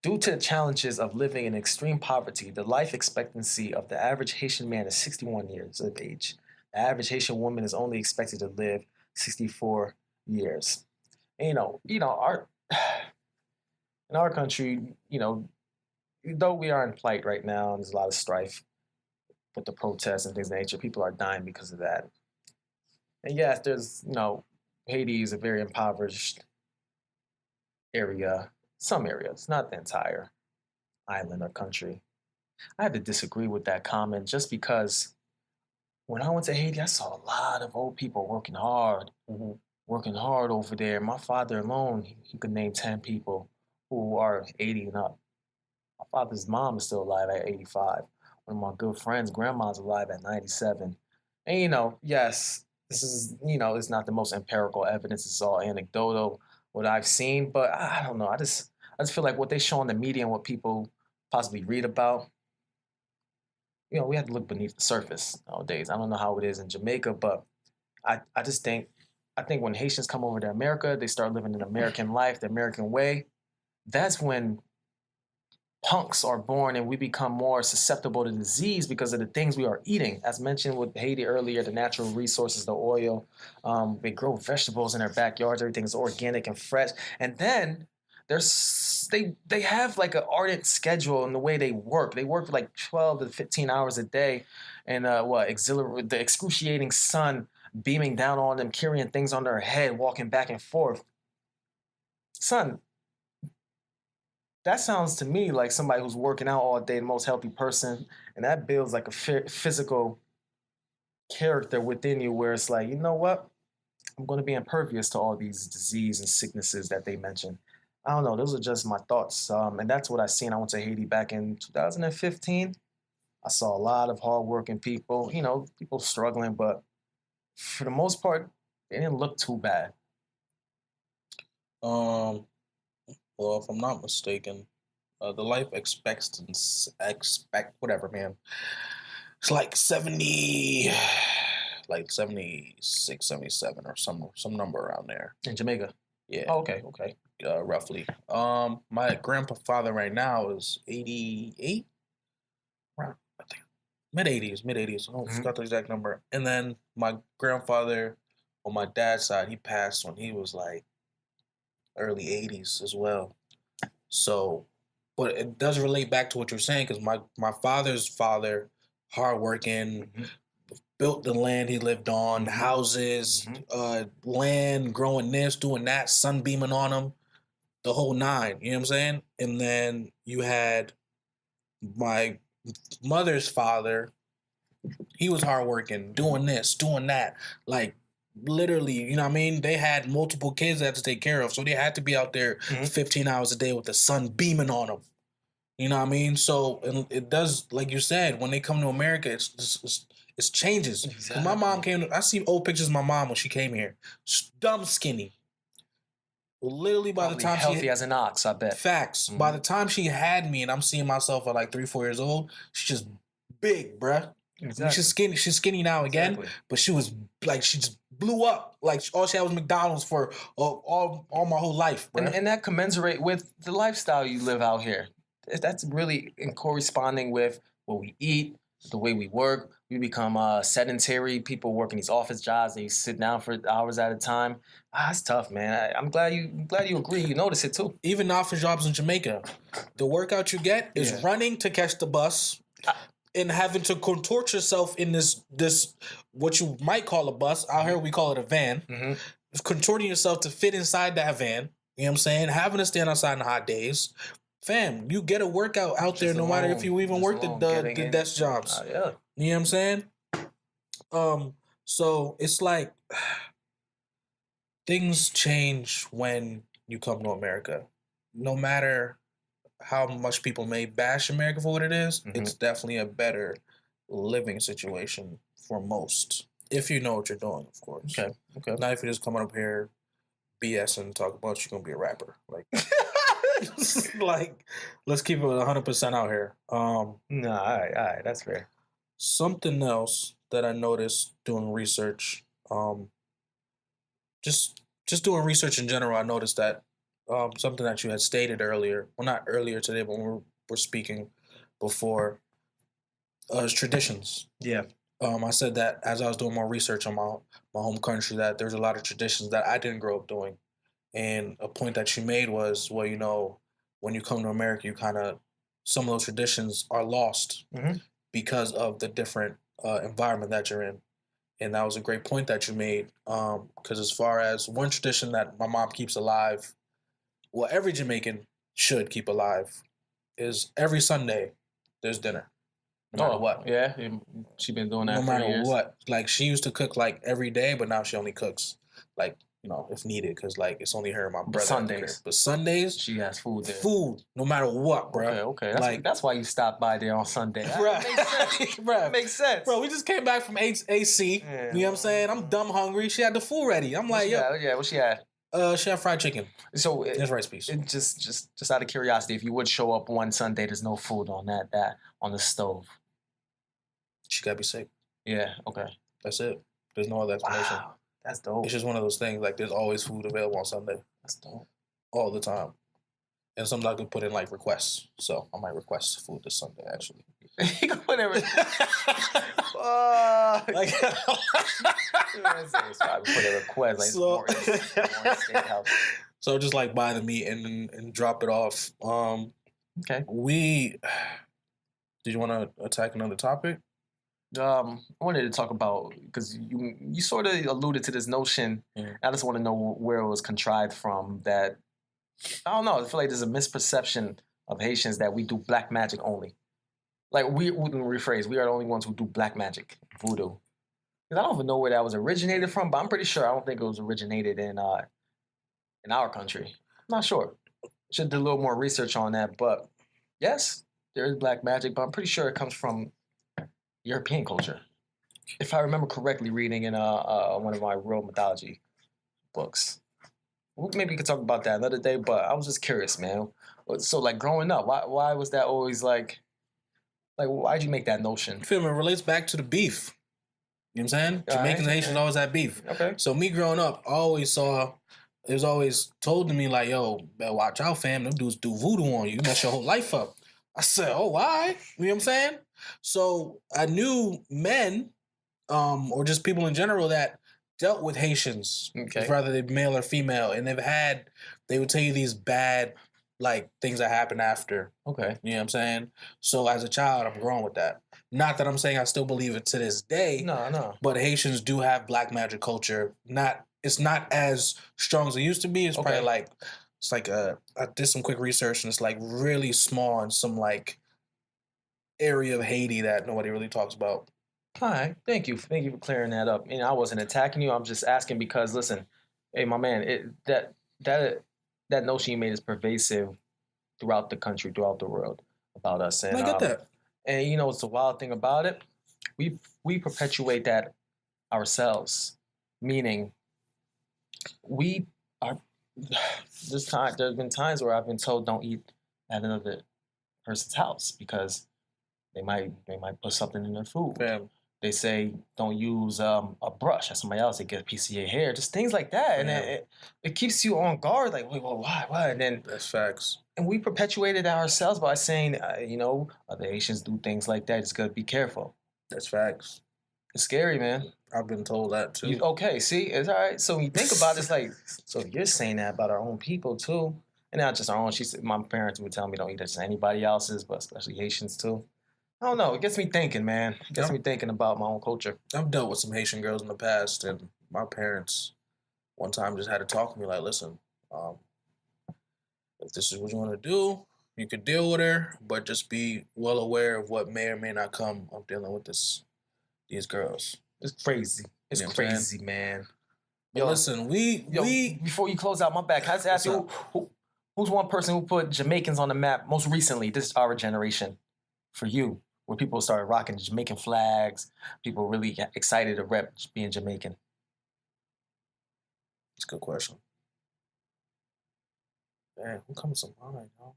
S4: Due to the challenges of living in extreme poverty, the life expectancy of the average Haitian man is 61 years of age. The average Haitian woman is only expected to live 64 years. And, our in our country, though we are in plight right now, and there's a lot of strife with the protests and things of that nature, people are dying because of that. And yes, there's, Haiti is a very impoverished area, some areas, not the entire island or country. I have to disagree with that comment just because when I went to Haiti, I saw a lot of old people working hard, over there. My father alone, he could name 10 people who are 80 and up. My father's mom is still alive at 85. One of my good friends' grandma's alive at 97. And, yes, this is, it's not the most empirical evidence. It's all anecdotal, what I've seen. But I don't know. I just feel like what they show on the media and what people possibly read about, we have to look beneath the surface nowadays. I don't know how it is in Jamaica, but I think when Haitians come over to America, they start living an American life, the American way. That's when punks are born and we become more susceptible to disease because of the things we are eating. As mentioned with Haiti earlier, the natural resources, the oil, they grow vegetables in their backyards. Everything is organic and fresh. And then they have like an ardent schedule in the way they work. They work like 12 to 15 hours a day, and the excruciating sun beaming down on them, carrying things on their head, walking back and forth. Son, that sounds to me like somebody who's working out all day, the most healthy person, and that builds like a physical character within you where it's like, you know what? I'm going to be impervious to all these disease and sicknesses that they mention. I don't know. Those are just my thoughts. And that's what I seen. I went to Haiti back in 2015. I saw a lot of hardworking people, people struggling, but for the most part, they didn't look too bad.
S2: Well, if I'm not mistaken, the life expectancy, whatever, man. It's like 70, like 76, 77 or some number around there.
S4: In Jamaica?
S2: Yeah.
S4: Oh, okay.
S2: Roughly. My grandfather right now is 88. Around, I think mid-80s. I forgot the exact number. And then my grandfather on my dad's side, he passed when he was like early 80s as well. So, but it does relate back to what you're saying because my father's father, hardworking, built the land he lived on, houses, land, growing this, doing that, sun beaming on him, the whole nine. You know what I'm saying? And then you had my mother's father. He was hardworking, doing this, doing that, like literally, you know what I mean? They had multiple kids they had to take care of, so they had to be out there 15 hours a day with the sun beaming on them. You know what I mean? So it does, like you said, when they come to America, it changes. Exactly. My mom I see old pictures of my mom when she came here, dumb skinny. Literally by
S4: Probably
S2: the time
S4: healthy as an ox, I bet.
S2: Facts. By the time she had me, and I'm seeing myself at like 3-4 years old, she's just big, bruh. Exactly. I mean, she's skinny now again, but she was like, she just blew up. Like all she had was McDonald's for all my whole life, bruh.
S4: And that commensurate with the lifestyle you live out here. That's really in corresponding with what we eat, the way we work. We become sedentary. People working these office jobs. They sit down for hours at a time. It's tough, man. I'm glad you agree. You notice it too.
S2: Even office jobs in Jamaica, the workout you get is running to catch the bus and having to contort yourself in this what you might call a bus. Out here we call it a van. Contorting yourself to fit inside that van. You know what I'm saying? Having to stand outside in the hot days. Fam, you get a workout out there no matter if you even work the desk jobs. You know what I'm saying? So it's like things change when you come to America. No matter how much people may bash America for what it is, it's definitely a better living situation for most. If you know what you're doing, of course.
S4: Okay.
S2: Not if you're just coming up here BS and talk about you're gonna be a rapper. Like, let's keep it 100% out here.
S4: All right, that's fair.
S2: Something else that I noticed doing research, just doing research in general, I noticed that something that you had stated earlier, well, not earlier today, but when we were speaking before, is traditions.
S4: Yeah.
S2: I said that as I was doing more research on my home country, that there's a lot of traditions that I didn't grow up doing. And a point that you made was, well, when you come to America, you kind of, some of those traditions are lost
S4: Mhm.
S2: because of the different environment that you're in. And that was a great point that you made. Because as far as one tradition that my mom keeps alive, well, every Jamaican should keep alive, is every Sunday there's dinner, no matter what.
S4: Yeah, she been doing that
S2: No
S4: for
S2: matter
S4: years.
S2: what. Like she used to cook like every day, but now she only cooks like if needed, because like it's only her and my brother.
S4: Sundays.
S2: But Sundays,
S4: She has food there.
S2: food, no matter what, bro.
S4: Okay.
S2: Like,
S4: That's why you stopped by there on Sunday.
S2: Bruh.
S4: That makes sense.
S2: Bruh.
S4: That makes sense.
S2: Bro, we just came back from AC.
S4: Yeah.
S2: You know what I'm saying? I'm dumb hungry. She had the food ready. I'm like, yo.
S4: What she had?
S2: She had fried chicken.
S4: So
S2: There's rice piece.
S4: Just out of curiosity, if you would show up one Sunday, there's no food on that on the stove.
S2: She gotta be sick.
S4: Yeah. Okay.
S2: That's it. There's no other explanation.
S4: Wow, that's dope.
S2: It's just one of those things. Like there's always food available on Sunday.
S4: That's dope.
S2: All the time. And sometimes I could put in like requests. So I might request food this Sunday actually.
S4: You can put everything.
S2: Like
S4: put a request like
S2: So-
S4: steakhouse.
S2: So just like buy the meat and drop it off.
S4: Okay.
S2: Did you want to attack another topic?
S4: I wanted to talk about, because you sort of alluded to this notion.
S2: Yeah.
S4: I just want to know where it was contrived from. That I don't know. I feel like there's a misperception of Haitians that we do black magic only. Like we wouldn't rephrase. We are the only ones who do black magic, voodoo. Because I don't even know where that was originated from, but I'm pretty sure I don't think it was originated in our country. I'm not sure. Should do a little more research on that. But yes, there is black magic, but I'm pretty sure it comes from European culture, if I remember correctly, reading in one of my real mythology books. Maybe we could talk about that another day, but I was just curious, man. So, like, growing up, why was that always like why'd you make that notion?
S2: Feel me? It relates back to the beef. You know what I'm saying? Jamaicans and Haitians always had beef.
S4: Okay.
S2: So me growing up, I always saw, it was always told to me like, yo, better watch out, fam. Them dudes do voodoo on you. You mess your whole life up. I said, oh, why? You know what I'm saying? So I knew men, or just people in general that dealt with Haitians, whether they're male or female, and they would tell you these bad, like, things that happen after.
S4: Okay.
S2: You know what I'm saying? So as a child, I'm growing with that. Not that I'm saying I still believe it to this day.
S4: No.
S2: But Haitians do have black magic culture. It's not as strong as it used to be. It's probably like, I did some quick research, and it's like really small in some like area of Haiti that nobody really talks about.
S4: All right. Thank you for clearing that up. And I wasn't attacking you. I'm just asking because, listen, hey, my man, that notion you made is pervasive throughout the country, throughout the world about us. And
S2: I get that.
S4: And it's the wild thing about it. We perpetuate that ourselves, meaning we are. There's been times where I've been told don't eat at another person's house because they might put something in their food.
S2: Yeah.
S4: They say don't use a brush at somebody else. They get a piece of your hair, just things like that, and it keeps you on guard. Like, wait, well, why? And then
S2: that's facts.
S4: And we perpetuated ourselves by saying, other Asians do things like that. Just gotta be careful.
S2: That's facts.
S4: It's scary, man.
S2: I've been told that too.
S4: Okay, see, it's all right. So when you think about it, it's like, so you're saying that about our own people too, and not just our own. My parents would tell me don't eat just anybody else's, but especially Haitians too. I don't know. It gets me thinking, man. It gets me thinking about my own culture.
S2: I've dealt with some Haitian girls in the past, and my parents one time just had to talk to me like, listen, if this is what you want to do, you could deal with her, but just be well aware of what may or may not come of dealing with these girls.
S4: It's crazy. It's crazy, man.
S2: But listen, we
S4: before you close out my back, I just ask you, who's one person who put Jamaicans on the map most recently? This is our generation. For you, where people started rocking Jamaican flags, people really got excited to rep being Jamaican.
S2: It's a good question. Man, who comes to mind, yo?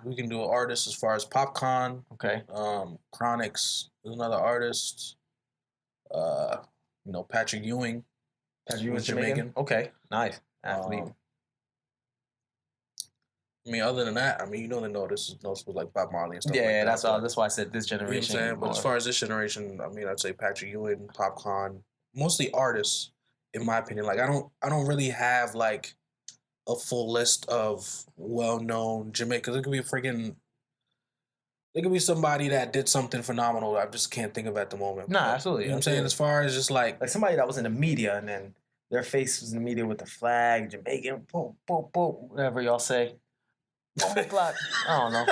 S2: We can do an artist as far as Popcorn.
S4: Okay.
S2: Chronix is another artist. Patrick Ewing.
S4: Patrick Ewing, Jamaican. Okay, nice athlete.
S2: I mean, other than that, I mean, you know, they know this is like Bob Marley and stuff like that.
S4: Yeah,
S2: but,
S4: that's why I said this
S2: you know what I'm
S4: generation.
S2: saying? But as far as this generation, I mean, I'd say Patrick Ewing, Popcorn, mostly artists, in my opinion. Like, I don't really have like a full list of well-known Jamaicans. It could be somebody that did something phenomenal. I just can't think of at the moment.
S4: Nah,
S2: But,
S4: absolutely.
S2: You know what I'm saying? As far as just like
S4: somebody that was in the media and then their face was in the media with the flag, Jamaican, boom, boom, boom, whatever y'all say. I don't know.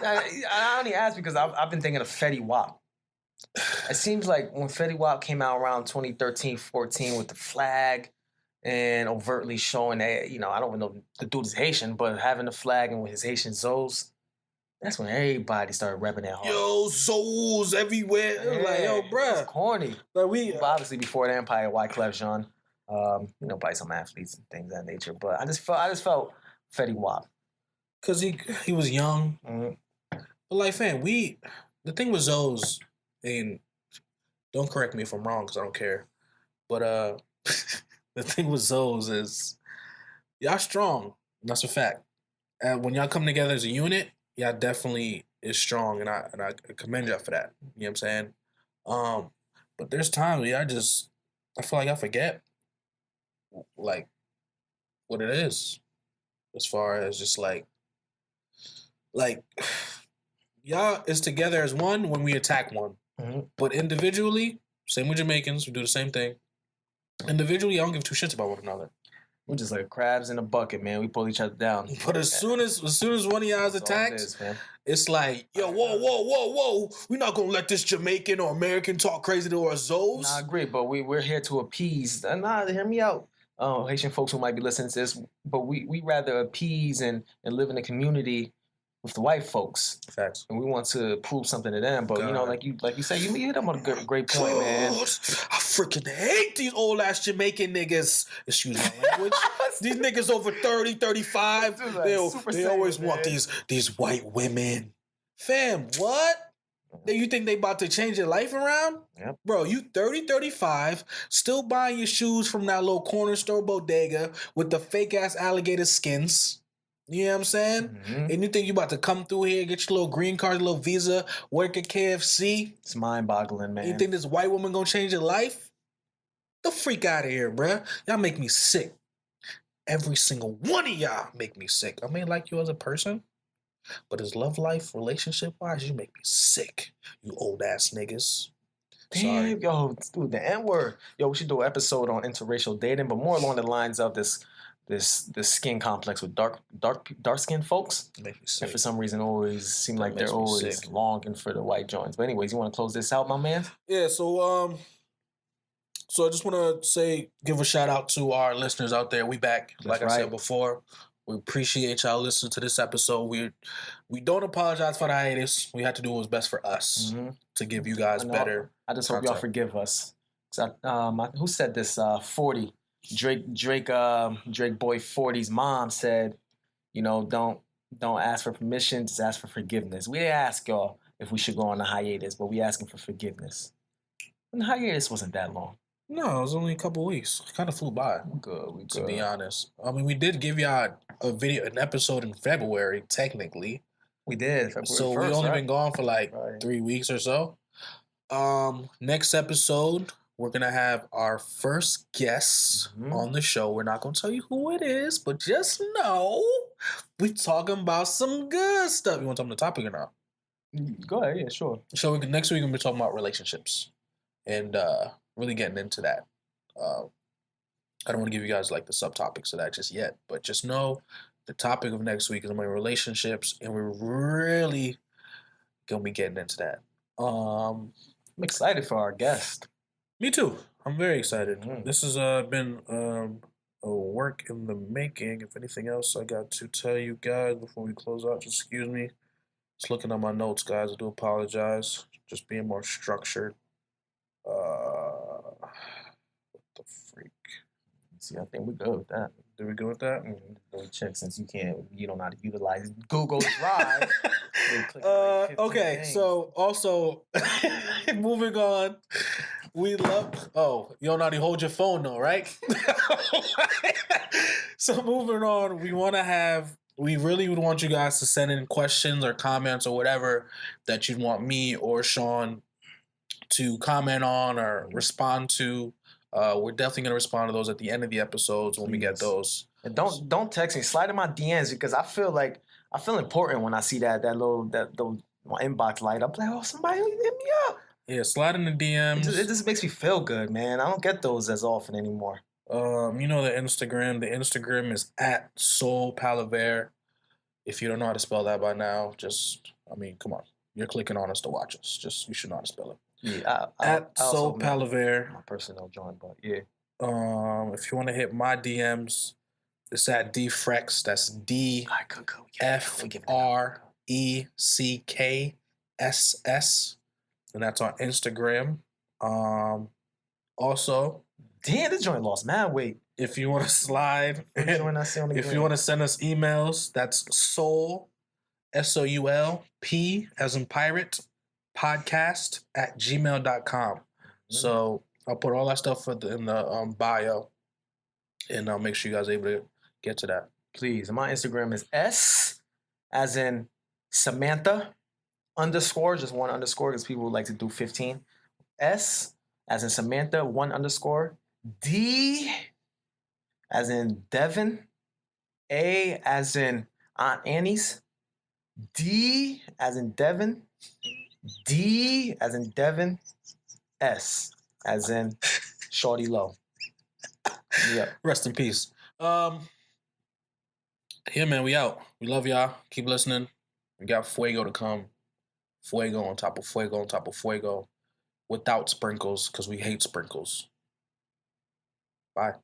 S4: I only ask because I've been thinking of Fetty Wap. It seems like when Fetty Wap came out around 2013, 14 with the flag and overtly showing that, you know, I don't know the dude is Haitian, but having the flag and with his Haitian Zoes, that's when everybody started repping that hard.
S2: Yo, souls everywhere. It was like, yo, bruh.
S4: It's corny.
S2: Like
S4: But obviously before the Empire, Wyclef Jean, you know, probably some athletes and things of that nature. But I just felt Fetty Wap.
S2: Because he was young. Mm-hmm. But like, fam, the thing with Zoes, and don't correct me if I'm wrong because I don't care. But the thing with Zoes is y'all strong. That's a fact. And when y'all come together as a unit, y'all definitely is strong, and I commend y'all for that. You know what I'm saying? But there's times where I feel like I forget like what it is as far as just like y'all is together as one when we attack one. Mm-hmm. But individually, same with Jamaicans, we do the same thing. Individually, I don't give two shits about one another.
S4: We're just like crabs in a bucket, man. We pull each other down.
S2: But as soon as one of y'all is attacked, it's like, yo, whoa. We're not gonna let this Jamaican or American talk crazy to our Zoes.
S4: Nah, I agree, but we're here to appease. Hear me out. Haitian folks who might be listening to this, but we rather appease and live in a community with the white folks.
S2: Facts.
S4: And we want to prove something to them. But, you know, like you said, you hit them on a great point, man.
S2: I freaking hate these old-ass Jamaican niggas. Excuse my language. These niggas over 30, 35, they always want these white women. Fam, what? You think they about to change their life around?
S4: Yep.
S2: Bro, you 30, 35, still buying your shoes from that little corner store bodega with the fake-ass alligator skins. You know what I'm saying? Mm-hmm. And you think you about to come through here, get your little green card, little visa, work at KFC?
S4: It's mind-boggling, man.
S2: You think this white woman gonna change your life? The freak out of here, bruh. Y'all make me sick. Every single one of y'all make me sick. I may like you as a person, but as love life, relationship-wise, you make me sick. You old-ass niggas.
S4: Damn, yo, dude, the N-word. Yo, we should do an episode on interracial dating, but more along the lines of this skin complex with dark skinned folks. And for some reason always seem like they're always longing for the white joints. But anyways, you want to close this out, my man?
S2: Yeah, so I just want to give a shout out to our listeners out there. We back. Like I said before. We appreciate y'all listening to this episode. We don't apologize for the hiatus. We had to do what was best for us to give you guys better.
S4: I just hope y'all forgive us. Who said this? 40. Drake boy 40's mom said, you know, don't ask for permission, just ask for forgiveness. We didn't ask y'all if we should go on a hiatus, but we asking for forgiveness. And the hiatus wasn't that long.
S2: No, it was only a couple weeks. It kind of flew by.
S4: We good.
S2: To be honest. I mean, we did give y'all an episode in February, technically.
S4: We did. February
S2: so 1st, we only been gone for like 3 weeks or so. Next episode, we're going to have our first guest on the show. We're not going to tell you who it is, but just know we're talking about some good stuff. You want to tell them the topic or not?
S4: Go ahead, yeah, sure.
S2: So next week, we're going to be talking about relationships and really getting into that. I don't want to give you guys like the subtopics of that just yet, but just know the topic of next week is about relationships, and we're really going to be getting into that.
S4: I'm excited for our guest.
S2: Me too. I'm very excited. This has been a work in the making. If anything else I got to tell you guys before we close out, just excuse me. Just looking at my notes, guys. I do apologize. Just being more structured. What the freak?
S4: See, I think we're good with that.
S2: Did we go with that?
S4: Let me check since you don't know how to utilize Google Drive.
S2: Okay, so also moving on. We love. Oh, you don't know how to hold your phone though, right? So moving on, we want to have we really would want you guys to send in questions or comments or whatever that you'd want me or Sean to comment on or respond to. We're definitely gonna respond to those at the end of the episodes when we get those.
S4: And don't text me. Slide in my DMs because I feel important when I see that my inbox light up. Like, oh, somebody hit me up.
S2: Yeah, slide in the DMs.
S4: It just makes me feel good, man. I don't get those as often anymore.
S2: You know the Instagram. The Instagram is at Soul Palaver. If you don't know how to spell that by now, come on. You're clicking on us to watch us. You should know how to spell it.
S4: Yeah,
S2: at Soul Palaver.
S4: My personal joint, but yeah.
S2: If you want to hit my DMs, it's at DFrex. That's DFRECKSS, and that's on Instagram. Also,
S4: damn, this joint lost mad weight.
S2: If you want to slide, if you want to send us emails, that's soul, SOULP, as in pirate, podcast @gmail.com. So I'll put all that stuff in the bio, and I'll make sure you guys are able to get to that.
S4: Please. And my Instagram is S, as in Samantha, _ just 1 _ because people would like to do 15. S, as in Samantha, 1 _ D, as in Devin. A, as in Aunt Annie's. D, as in Devin. D, as in Devin. S, as in Shorty Low. Yep.
S2: Rest in peace. Yeah, man, we out. We love y'all. Keep listening. We got fuego to come. Fuego on top of fuego on top of fuego. Without sprinkles, because we hate sprinkles. Bye.